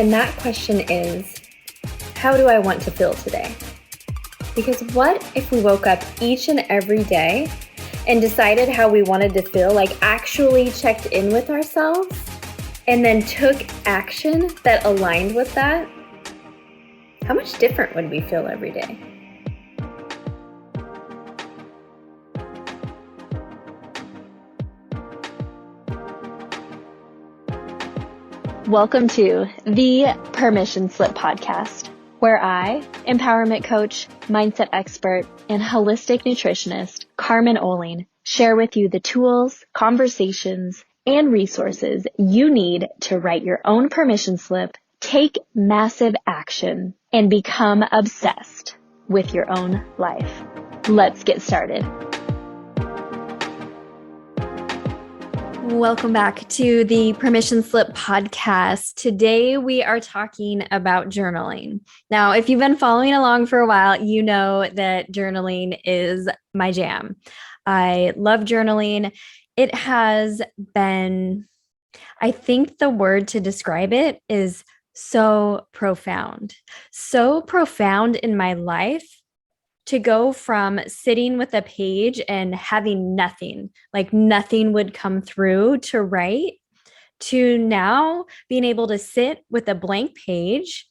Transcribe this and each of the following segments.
And that question is, how do I want to feel today? Because what if we woke up each and every day and decided how we wanted to feel, like actually checked in with ourselves and then took action that aligned with that? How much different would we feel every day? Welcome to the Permission Slip Podcast, where I, empowerment coach, mindset expert, and holistic nutritionist Carmen Oling, share with you the tools, conversations, and resources you need to write your own permission slip, take massive action, and become obsessed with your own life. Let's get started. Welcome back to the Permission Slip Podcast. Today we are talking about journaling. Now, if you've been following along for a while, you know that journaling is my jam. I love journaling. It has been, I think the word to describe it is so profound in my life. To go from sitting with a page and having nothing, like nothing would come through to write, to now being able to sit with a blank page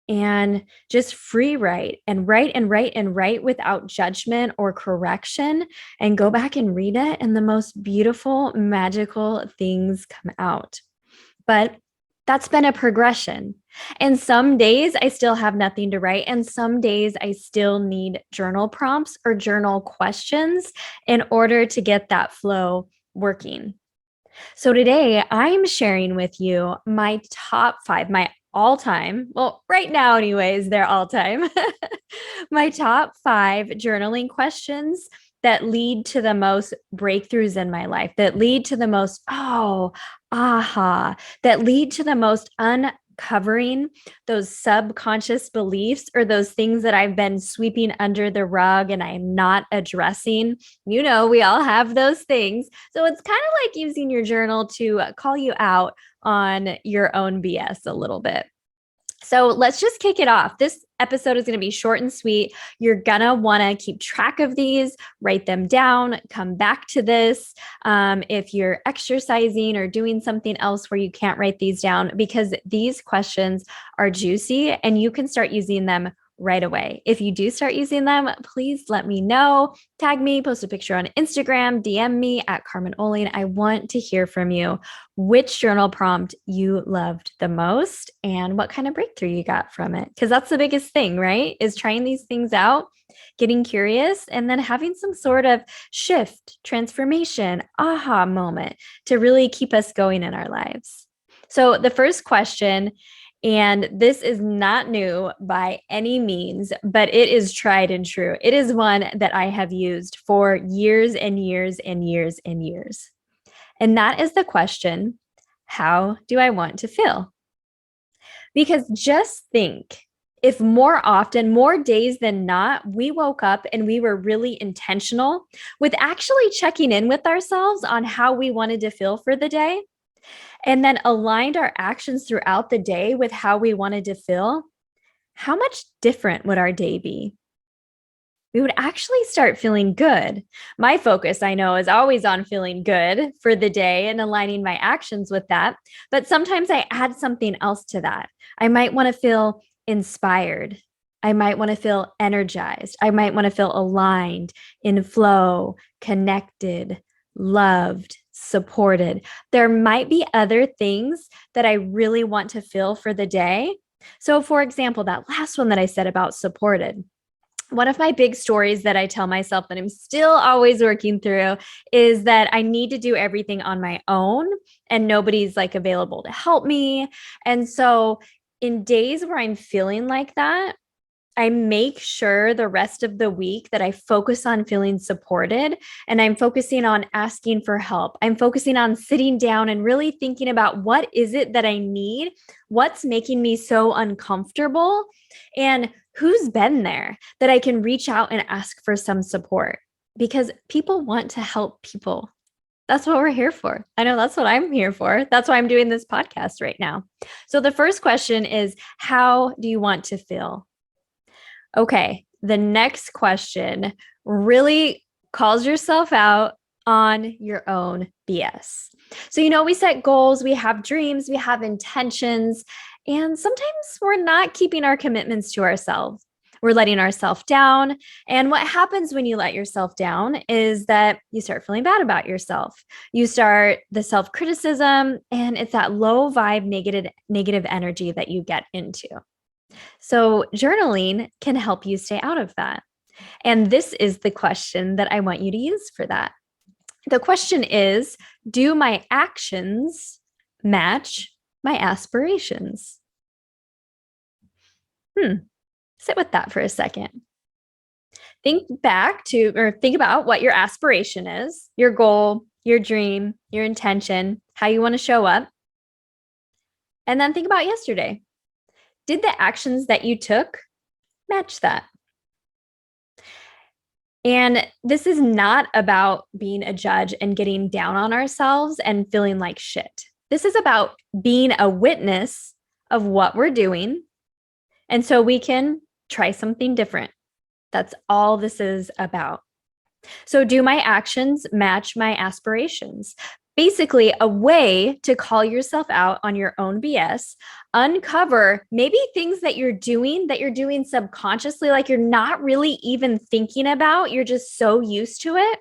and just free write and write and write and write without judgment or correction, and go back and read it, and the most beautiful, magical things come out. But that's been a progression. And some days I still have nothing to write. And some days I still need journal prompts or journal questions in order to get that flow working. So today I'm sharing with you my top 5, my all-time, well, right now anyways, they're all-time, my top 5 journaling questions that lead to the most breakthroughs in my life, that lead to the most, that lead to the most uncovering those subconscious beliefs or those things that I've been sweeping under the rug and I'm not addressing. You know, we all have those things. So it's kind of like using your journal to call you out on your own BS a little bit. So let's just kick it off. This episode is going to be short and sweet. You're going to want to keep track of these, write them down, come back to this. If you're exercising or doing something else where you can't write these down, because these questions are juicy and you can start using them right away. If you do start using them, please let me know. Tag me, post a picture on Instagram, DM me at Carmen Oling. I want to hear from you which journal prompt you loved the most and what kind of breakthrough you got from it. Because that's the biggest thing, right? Is trying these things out, getting curious, and then having some sort of shift, transformation, aha moment to really keep us going in our lives. So the first question, and this is not new by any means, but it is tried and true. It is one that I have used for years and years and years and years. And that is the question, how do I want to feel? Because just think, if more often, more days than not, we woke up and we were really intentional with actually checking in with ourselves on how we wanted to feel for the day, and then aligned our actions throughout the day with how we wanted to feel, how much different would our day be? We would actually start feeling good. My focus, I know, is always on feeling good for the day and aligning my actions with that. But sometimes I add something else to that. I might want to feel inspired. I might want to feel energized. I might want to feel aligned, in flow, connected, loved, supported. There might be other things that I really want to feel for the day. So for example, that last one that I said about supported, one of my big stories that I tell myself that I'm still always working through is that I need to do everything on my own and nobody's like available to help me. And so in days where I'm feeling like that, I make sure the rest of the week that I focus on feeling supported, and I'm focusing on asking for help. I'm focusing on sitting down and really thinking about what is it that I need? What's making me so uncomfortable? And who's been there that I can reach out and ask for some support? Because people want to help people. That's what we're here for. I know that's what I'm here for. That's why I'm doing this podcast right now. So the first question is, how do you want to feel? Okay. The next question really calls yourself out on your own BS. So, we set goals, we have dreams, we have intentions, and sometimes we're not keeping our commitments to ourselves. We're letting ourselves down. And what happens when you let yourself down is that you start feeling bad about yourself. You start the self criticism, and it's that low vibe, negative energy that you get into. So, journaling can help you stay out of that. And this is the question that I want you to use for that. The question is, do my actions match my aspirations? Sit with that for a second. Think about what your aspiration is, your goal, your dream, your intention, how you want to show up. And then think about yesterday. Did the actions that you took match that? And this is not about being a judge and getting down on ourselves and feeling like shit. This is about being a witness of what we're doing. And so we can try something different. That's all this is about. So, do my actions match my aspirations? Basically, a way to call yourself out on your own BS, uncover maybe things that you're doing subconsciously, like you're not really even thinking about, you're just so used to it.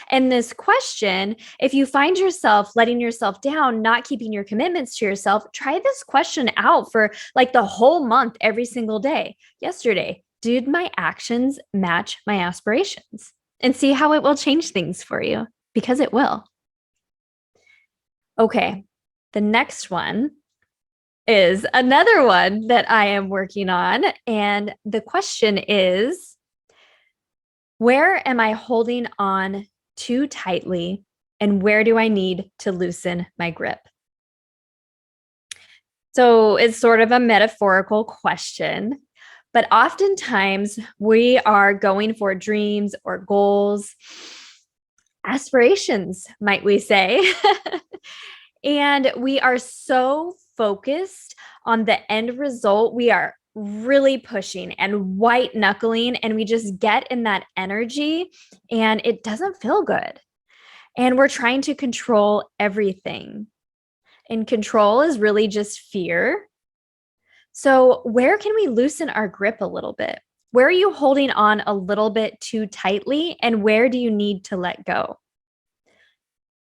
And this question, if you find yourself letting yourself down, not keeping your commitments to yourself, try this question out for like the whole month, every single day. Yesterday, did my actions match my aspirations? And see how it will change things for you, because it will. Okay, the next one is another one that I am working on. And the question is, where am I holding on too tightly, and where do I need to loosen my grip? So it's sort of a metaphorical question, but oftentimes we are going for dreams or goals, aspirations, might we say. And we are so focused on the end result. We are really pushing and white knuckling, and we just get in that energy and it doesn't feel good. And we're trying to control everything. And control is really just fear. So, where can we loosen our grip a little bit? Where are you holding on a little bit too tightly, and where do you need to let go?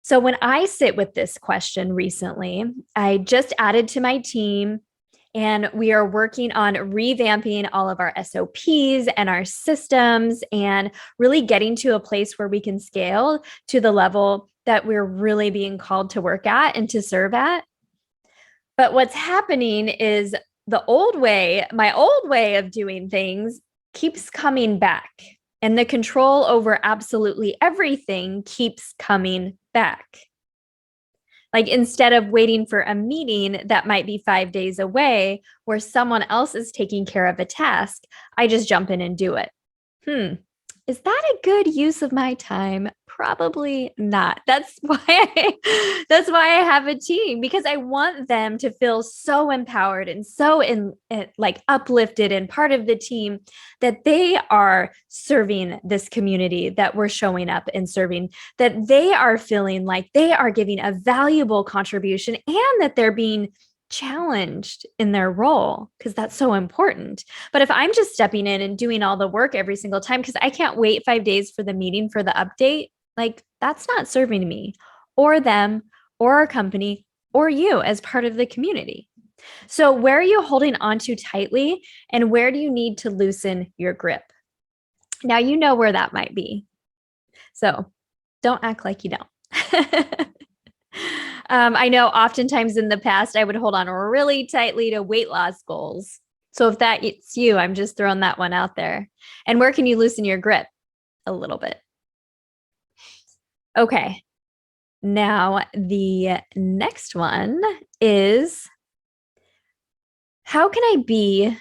So, when I sit with this question recently, I just added to my team, and we are working on revamping all of our SOPs and our systems and really getting to a place where we can scale to the level that we're really being called to work at and to serve at. But what's happening is my old way of doing things keeps coming back. And the control over absolutely everything keeps coming back. Like, instead of waiting for a meeting that might be 5 days away where someone else is taking care of a task, I just jump in and do it. Is that a good use of my time? Probably not. That's why I have a team, because I want them to feel so empowered and so like uplifted and part of the team, that they are serving this community that we're showing up and serving, that they are feeling like they are giving a valuable contribution, and that they're being challenged in their role, because that's so important. But if I'm just stepping in and doing all the work every single time because I can't wait 5 days for the meeting for the update, like, that's not serving me or them or our company or you as part of the community. So, where are you holding on too tightly, and where do you need to loosen your grip? Now, you know where that might be. So don't act like you don't. I know oftentimes in the past, I would hold on really tightly to weight loss goals. So if it's you, I'm just throwing that one out there. And where can you loosen your grip a little bit? Okay. Now, the next one is, how can I be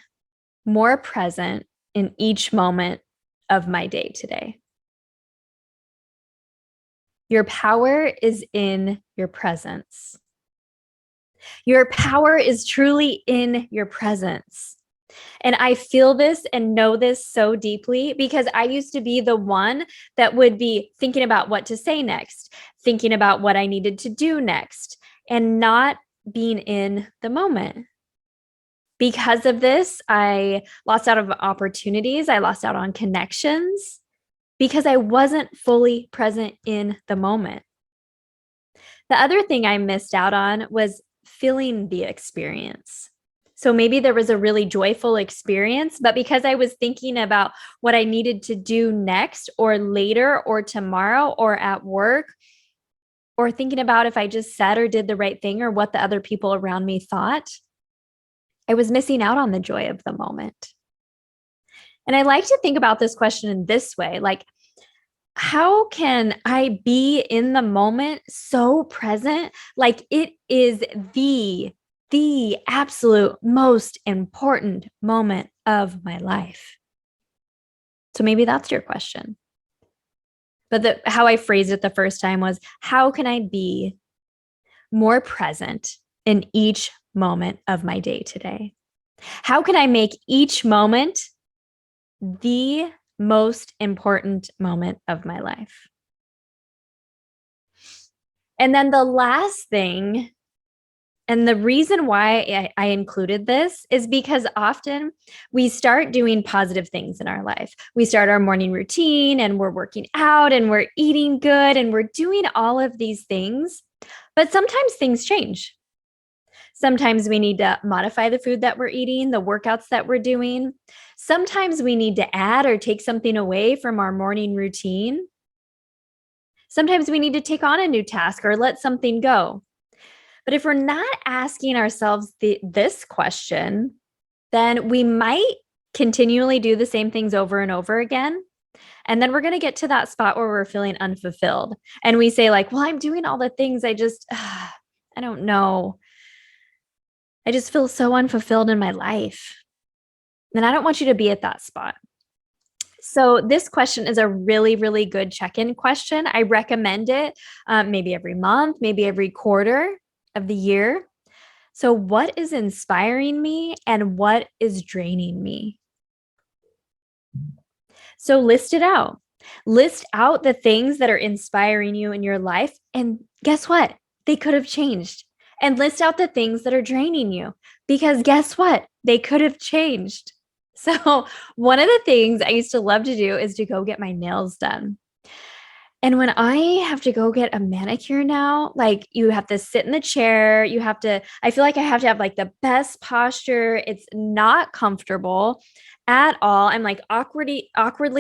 more present in each moment of my day today? Your power is in your presence. Your power is truly in your presence. And I feel this and know this so deeply because I used to be the one that would be thinking about what to say next, thinking about what I needed to do next, and not being in the moment. Because of this, I lost out of opportunities, I lost out on connections because I wasn't fully present in the moment. The other thing I missed out on was feeling the experience. So maybe there was a really joyful experience, but because I was thinking about what I needed to do next or later or tomorrow or at work, or thinking about if I just said or did the right thing or what the other people around me thought, I was missing out on the joy of the moment. And I like to think about this question in this way, like, how can I be in the moment so present? Like it is the absolute most important moment of my life. So maybe that's your question. But how I phrased it the first time was, how can I be more present in each moment of my day today? How can I make each moment the most important moment of my life? And then the last thing, and the reason why I included this is because often we start doing positive things in our life. We start our morning routine and we're working out and we're eating good and we're doing all of these things. But sometimes things change. Sometimes we need to modify the food that we're eating, the workouts that we're doing. Sometimes we need to add or take something away from our morning routine. Sometimes we need to take on a new task or let something go. But if we're not asking ourselves this question, then we might continually do the same things over and over again. And then we're going to get to that spot where we're feeling unfulfilled. And we say, like, well, I'm doing all the things. I don't know. I just feel so unfulfilled in my life. And I don't want you to be at that spot. So this question is a really, really good check-in question. I recommend it maybe every month, maybe every quarter of the year. So what is inspiring me and what is draining me? So list it out. List out the things that are inspiring you in your life. And guess what? They could have changed. And list out the things that are draining you because guess what? They could have changed. So, one of the things I used to love to do is to go get my nails done. And when I have to go get a manicure now, like you have to sit in the chair, I feel like I have to have like the best posture. It's not comfortable at all. I'm like awkwardly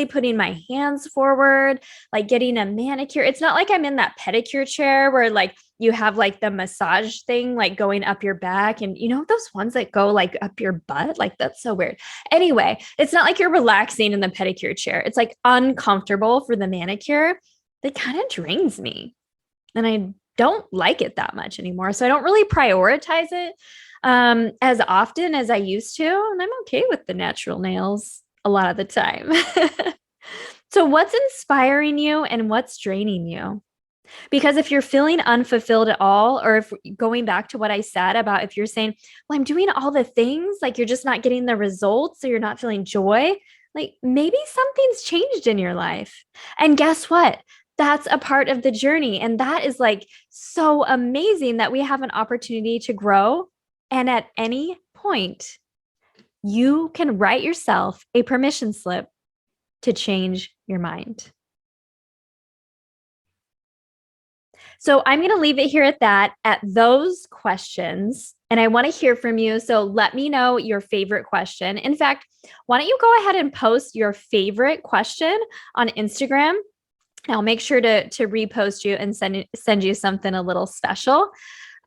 putting my hands forward, like getting a manicure. It's not like I'm in that pedicure chair where like you have like the massage thing like going up your back and those ones that go like up your butt, like that's so weird. Anyway, it's not like you're relaxing in the pedicure chair. It's like uncomfortable for the manicure. That kind of drains me and I don't like it that much anymore. So I don't really prioritize it as often as I used to. And I'm okay with the natural nails a lot of the time. So what's inspiring you and what's draining you? Because if you're feeling unfulfilled at all, or if going back to what I said about if you're saying, well, I'm doing all the things, like you're just not getting the results, so you're not feeling joy, like maybe something's changed in your life. And guess what? That's a part of the journey. And that is like so amazing that we have an opportunity to grow. And at any point, you can write yourself a permission slip to change your mind. So I'm going to leave it here at those questions. And I want to hear from you. So let me know your favorite question. In fact, why don't you go ahead and post your favorite question on Instagram? I'll make sure to repost you and send you something a little special.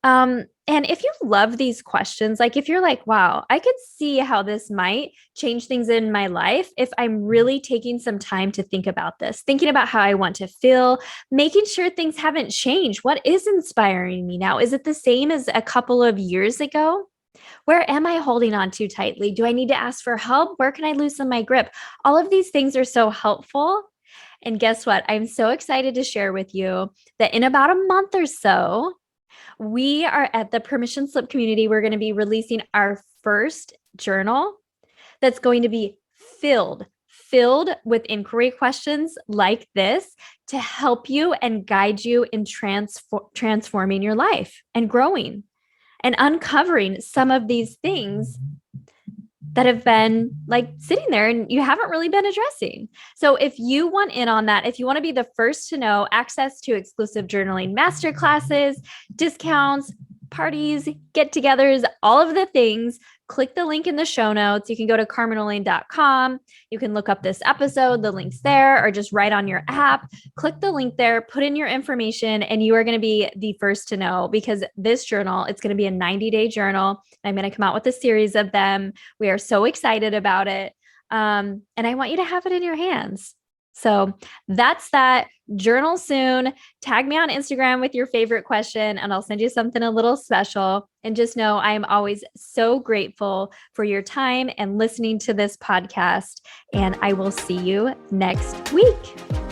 And if you love these questions, like if you're like, wow, I could see how this might change things in my life if I'm really taking some time to think about this, thinking about how I want to feel, making sure things haven't changed. What is inspiring me now? Is it the same as a couple of years ago? Where am I holding on too tightly? Do I need to ask for help? Where can I loosen my grip? All of these things are so helpful. And guess what? I'm so excited to share with you that in about a month or so, we are at the Permission Slip community. We're going to be releasing our first journal that's going to be filled with inquiry questions like this to help you and guide you in transforming your life and growing and uncovering some of these things that have been like sitting there and you haven't really been addressing. So if you want in on that, if you want to be the first to know, access to exclusive journaling masterclasses, discounts, parties, get-togethers, all of the things, click the link in the show notes. You can go to carmenolayne.com. You can look up this episode, the link's there, or just write on your app. Click the link there, put in your information, and you are going to be the first to know because this journal, it's going to be a 90-day journal. I'm going to come out with a series of them. We are so excited about it. And I want you to have it in your hands. So that's that. Journal soon. Tag me on Instagram with your favorite question, and I'll send you something a little special. And just know I am always so grateful for your time and listening to this podcast. And I will see you next week.